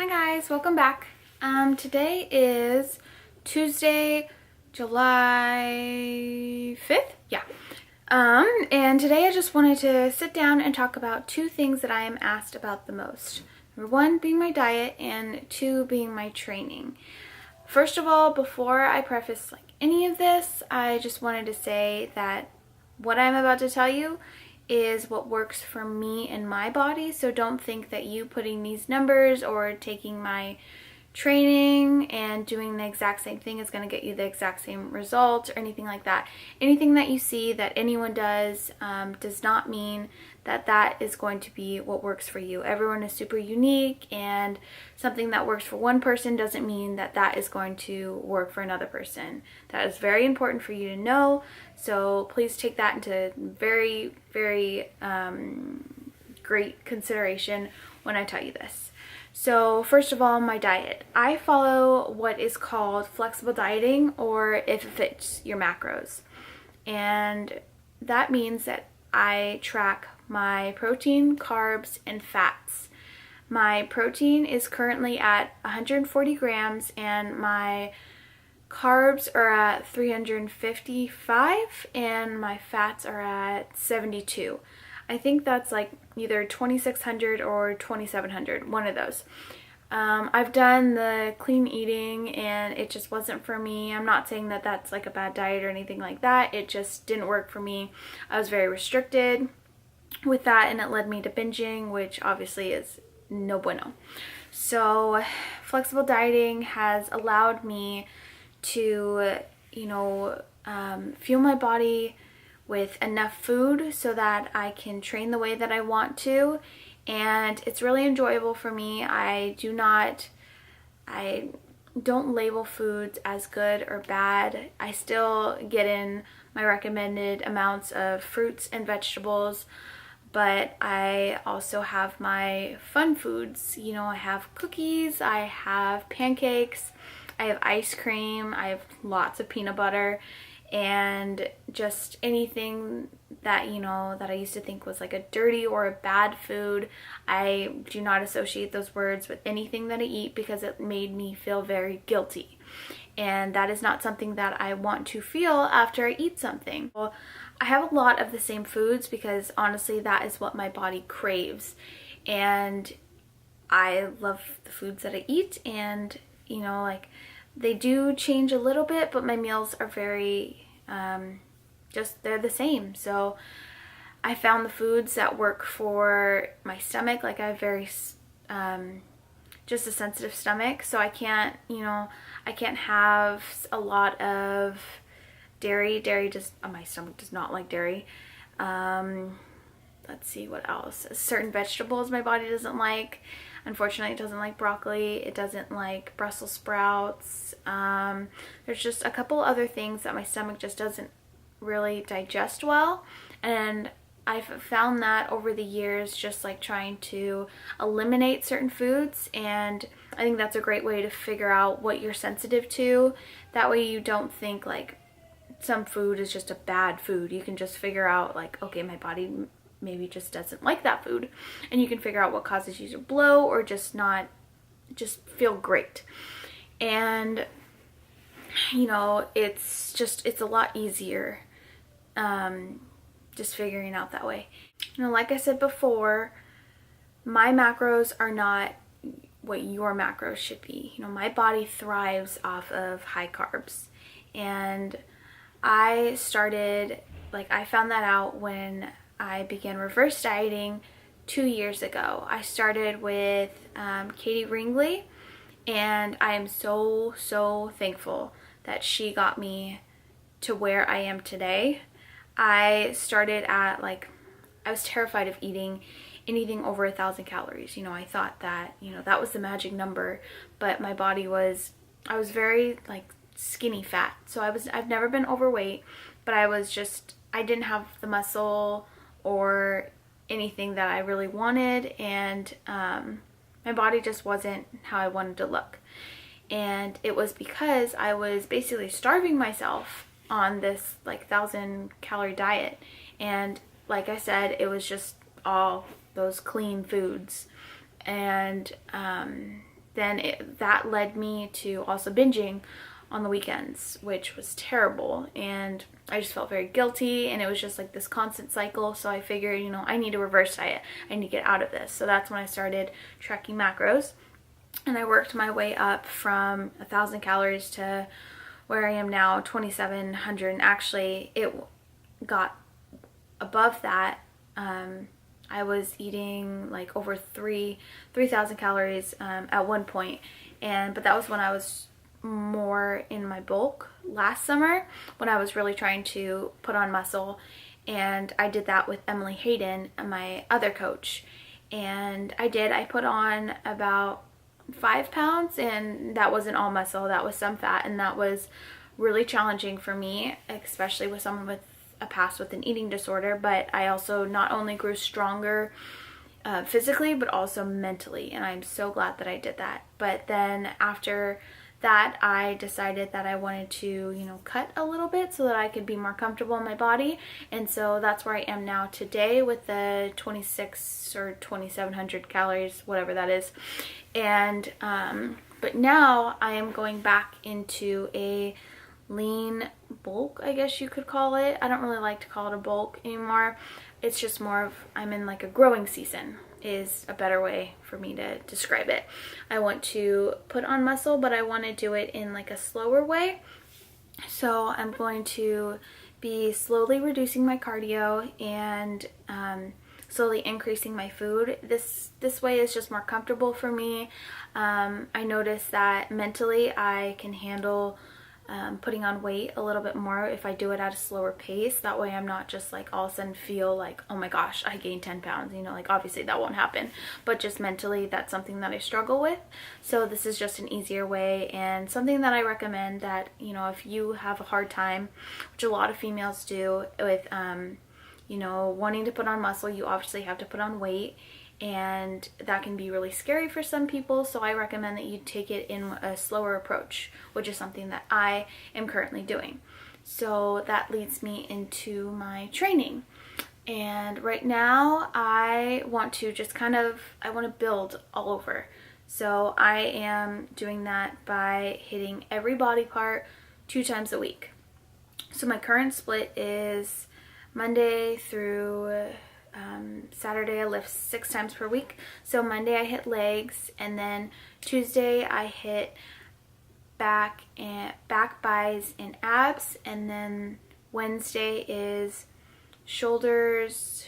guys, welcome back. Today is Tuesday, July 5th. Yeah. And today I just wanted to sit down and talk about two things that I am asked about the most. Number one being my diet and two being my training. First of all, before I preface any of this, I just wanted to say that what I'm about to tell you is what works for me and my body. So don't think that you putting these numbers or taking my training and doing the exact same thing is going to get you the exact same results or anything like that. Anything that you see that anyone does not mean that that is going to be what works for you. Everyone is super unique, and something that works for one person doesn't mean that that is going to work for another person. That is very important for you to know, so please take that into very, very great consideration when I tell you this. So first of all, my diet. I follow what is called flexible dieting, or if it fits your macros. And that means that I track my protein, carbs, and fats. My protein is currently at 140 grams and my carbs are at 355 and my fats are at 72. I think that's like either 2600 or 2700, one of those. I've done the clean eating and it just wasn't for me. I'm not saying that that's like a bad diet or anything like that. It just didn't work for me. I was very restricted with that and it led me to binging, which obviously is no bueno. So flexible dieting has allowed me to, fuel my body with enough food so that I can train the way that I want to, and it's really enjoyable for me. I don't label foods as good or bad. I still get in my recommended amounts of fruits and vegetables, but I also have my fun foods. I have cookies, I have pancakes, I have ice cream, I have lots of peanut butter, and just anything that that I used to think was like a dirty or a bad food. I do not associate those words with anything that I eat because it made me feel very guilty, and that is not something that I want to feel after I eat something. Well, I have a lot of the same foods because honestly that is what my body craves, and I love the foods that I eat, and they do change a little bit, but my meals are very they're the same. So I found the foods that work for my stomach. Like I have very just a sensitive stomach, so I can't have a lot of dairy. My stomach does not like dairy. Let's see what else. Certain vegetables my body doesn't like. Unfortunately, it doesn't like broccoli. It doesn't like Brussels sprouts. There's just a couple other things that my stomach just doesn't really digest well. And I've found that over the years, just like trying to eliminate certain foods. And I think that's a great way to figure out what you're sensitive to. That way you don't think like some food is just a bad food. You can just figure out like, okay, my body maybe just doesn't like that food, and you can figure out what causes you to blow or just feel great. And it's a lot easier just figuring out that way. Like I said before, my macros are not what your macros should be. My body thrives off of high carbs, and I found that out when I began reverse dieting 2 years ago. I started with Katie Ringley, and I am so thankful that she got me to where I am today. I started at I was terrified of eating anything over 1,000 calories. I thought that that was the magic number, but my body I was very skinny fat. So I've never been overweight, but I didn't have the muscle or anything that I really wanted, and my body just wasn't how I wanted to look. And it was because I was basically starving myself on this 1,000 calorie diet, and like I said, it was just all those clean foods, and then that led me to also binging on the weekends, which was terrible, and I just felt very guilty, and it was just like this constant cycle. So I figured, you know, I need a reverse diet. I need to get out of this. So that's when I started tracking macros, and I worked my way up from 1,000 calories to where I am now, 2,700, and actually it got above that. I was eating like over 3,000 calories at one point, but that was when I was more in my bulk last summer, when I was really trying to put on muscle. And I did that with Emily Hayden, my other coach, and I put on about 5 pounds, and that wasn't all muscle, that was some fat, and that was really challenging for me, especially with someone with a past with an eating disorder. But I also not only grew stronger physically, but also mentally, and I'm so glad that I did that. But then after that, I decided that I wanted to, you know, cut a little bit so that I could be more comfortable in my body. And so that's where I am now today with the 26 or 2,700 calories, whatever that is. And but now I am going back into a lean bulk, I guess you could call it. I don't really like to call it a bulk anymore. It's just more of, I'm in like a growing season is a better way for me to describe it. I want to put on muscle, but I want to do it in like a slower way. So I'm going to be slowly reducing my cardio and slowly increasing my food. This way is just more comfortable for me. I notice that mentally I can handle putting on weight a little bit more if I do it at a slower pace. That way I'm not just like all of a sudden feel like, oh my gosh, I gained 10 pounds. You know, like obviously that won't happen, but just mentally that's something that I struggle with. So this is just an easier way, and something that I recommend that, you know, if you have a hard time, which a lot of females do, with you know, wanting to put on muscle, you obviously have to put on weight. And that can be really scary for some people, so I recommend that you take it in a slower approach, which is something that I am currently doing. So that leads me into my training. And right now I want to just I want to build all over. So I am doing that by hitting every body part 2 times a week. So my current split is Monday through Saturday I lift 6 times per week. So Monday I hit legs, and then Tuesday I hit back, buys, and abs, and then Wednesday is shoulders,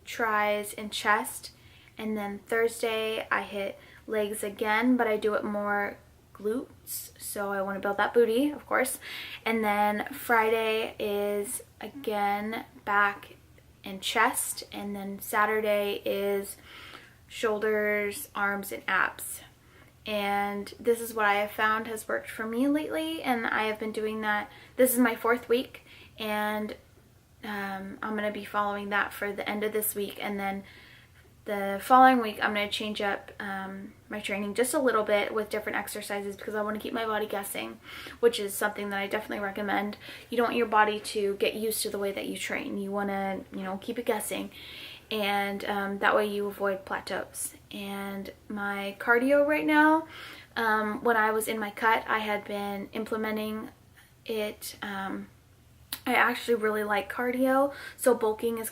tris, and chest, and then Thursday I hit legs again, but I do it more glutes, so I want to build that booty, of course. And then Friday is again back and chest, and then Saturday is shoulders, arms, and abs. And this is what I have found has worked for me lately, and I have been doing that. This is my 4th week, and I'm going to be following that for the end of this week, and then the following week I'm going to change up my training just a little bit with different exercises, because I want to keep my body guessing, which is something that I definitely recommend. You don't want your body to get used to the way that you train. You want to, you know, keep it guessing, and that way you avoid plateaus. And my cardio right now, when I was in my cut, I had been implementing it. I actually really like cardio, so bulking is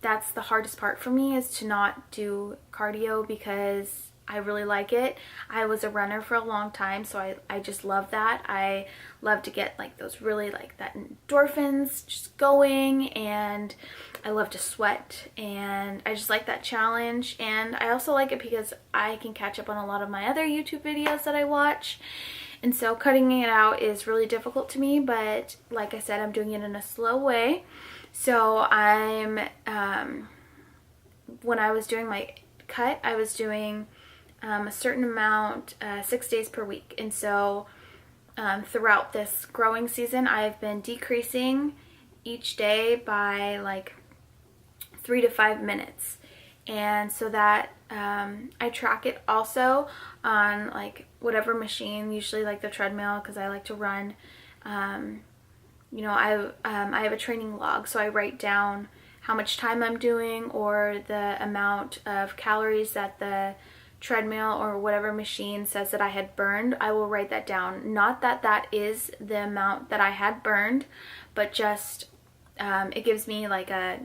that's the hardest part for me, is to not do cardio, because I really like it. I was a runner for a long time, so I just love that. I love to get like those really like that endorphins just going, and I love to sweat, and I just like that challenge. And I also like it because I can catch up on a lot of my other YouTube videos that I watch. And so cutting it out is really difficult to me, but like I said, I'm doing it in a slow way. So when I was doing my cut, I was doing a certain amount 6 days per week. And so throughout this growing season, I've been decreasing each day by like 3 to 5 minutes. And so that I track it also on like whatever machine, usually like the treadmill, because I like to run. You know, I have a training log, so I write down how much time I'm doing, or the amount of calories that the treadmill or whatever machine says that I had burned, I will write that down. Not that that is the amount that I had burned, but just it gives me like a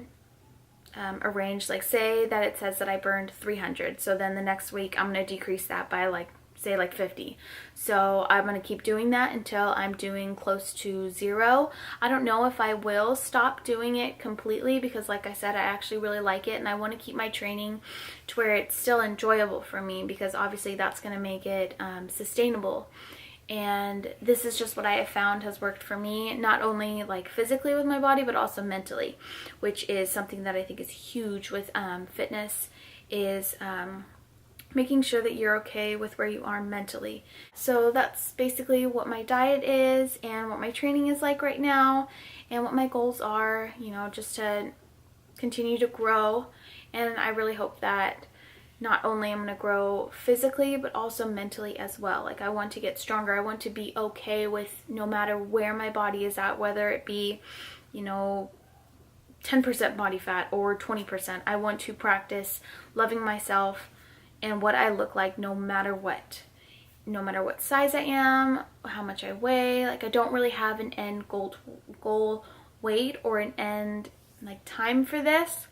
range. Like say that it says that I burned 300, so then the next week I'm going to decrease that by like say like 50. So I'm going to keep doing that until I'm doing close to 0. I don't know if I will stop doing it completely because like I said, I actually really like it and I want to keep my training to where it's still enjoyable for me, because obviously that's going to make it sustainable. And this is just what I have found has worked for me, not only like physically with my body but also mentally, which is something that I think is huge with fitness, is making sure that you're okay with where you are mentally. So that's basically what my diet is and what my training is like right now and what my goals are, you know, just to continue to grow. And I really hope that not only I'm going to grow physically but also mentally as well. Like I want to get stronger. I want to be okay with no matter where my body is at, whether it be, you know, 10% body fat or 20%. I want to practice loving myself and what I look like no matter what. No matter what size I am, how much I weigh. Like I don't really have an end goal weight or an end like time for this.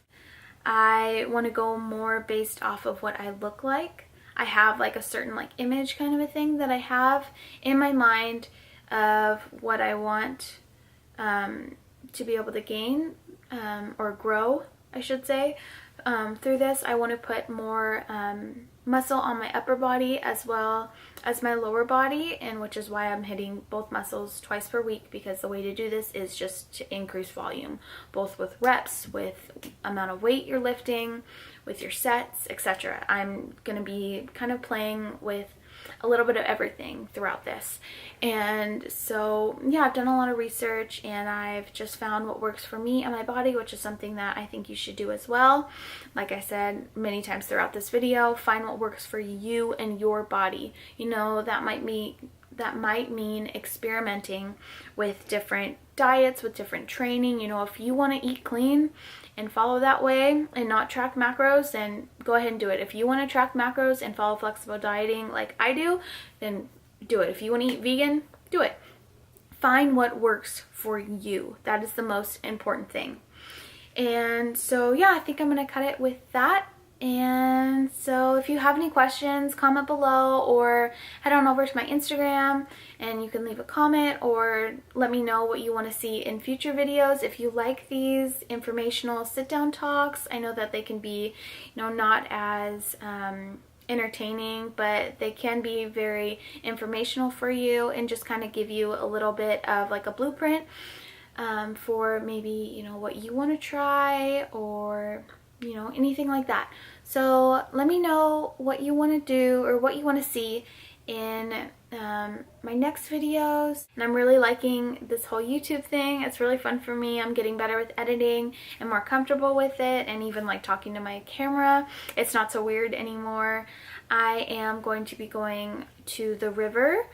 I want to go more based off of what I look like. I have like a certain like image kind of a thing that I have in my mind of what I want to be able to gain or grow, I should say. Through this, I want to put more muscle on my upper body as well as my lower body, and which is why I'm hitting both muscles twice per week, because the way to do this is just to increase volume, both with reps, with amount of weight you're lifting, with your sets, etc. I'm going to be kind of playing with a little bit of everything throughout this. And so yeah, I've done a lot of research and I've just found what works for me and my body, which is something that I think you should do as well. Like I said many times throughout this video, find what works for you and your body. You know, that might mean experimenting with different diets, with different training. You know, if you want to eat clean and follow that way and not track macros, then go ahead and do it. If you want to track macros and follow flexible dieting like I do, then do it. If you want to eat vegan, do it. Find what works for you. That is the most important thing. And so yeah, I think I'm going to cut it with that. And so if you have any questions, comment below or head on over to my Instagram and you can leave a comment or let me know what you want to see in future videos. If you like these informational sit-down talks, I know that they can be, you know, not as entertaining, but they can be very informational for you and just kind of give you a little bit of like a blueprint for maybe, you know, what you want to try or, you know, anything like that. So let me know what you want to do or what you want to see in my next videos. And I'm really liking this whole YouTube thing. It's really fun for me. I'm getting better with editing and more comfortable with it, and even like talking to my camera. It's not so weird anymore. I am going to be going to the river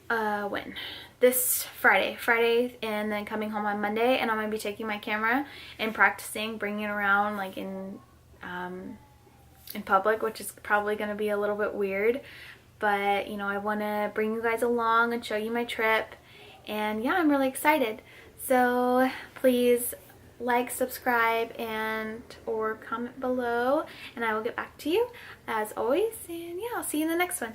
when? This Friday, and then coming home on Monday, and I'm going to be taking my camera and practicing bringing it around like in public, which is probably going to be a little bit weird, but you know, I want to bring you guys along and show you my trip, and yeah, I'm really excited. So please like, subscribe, and or comment below, and I will get back to you as always, and yeah, I'll see you in the next one.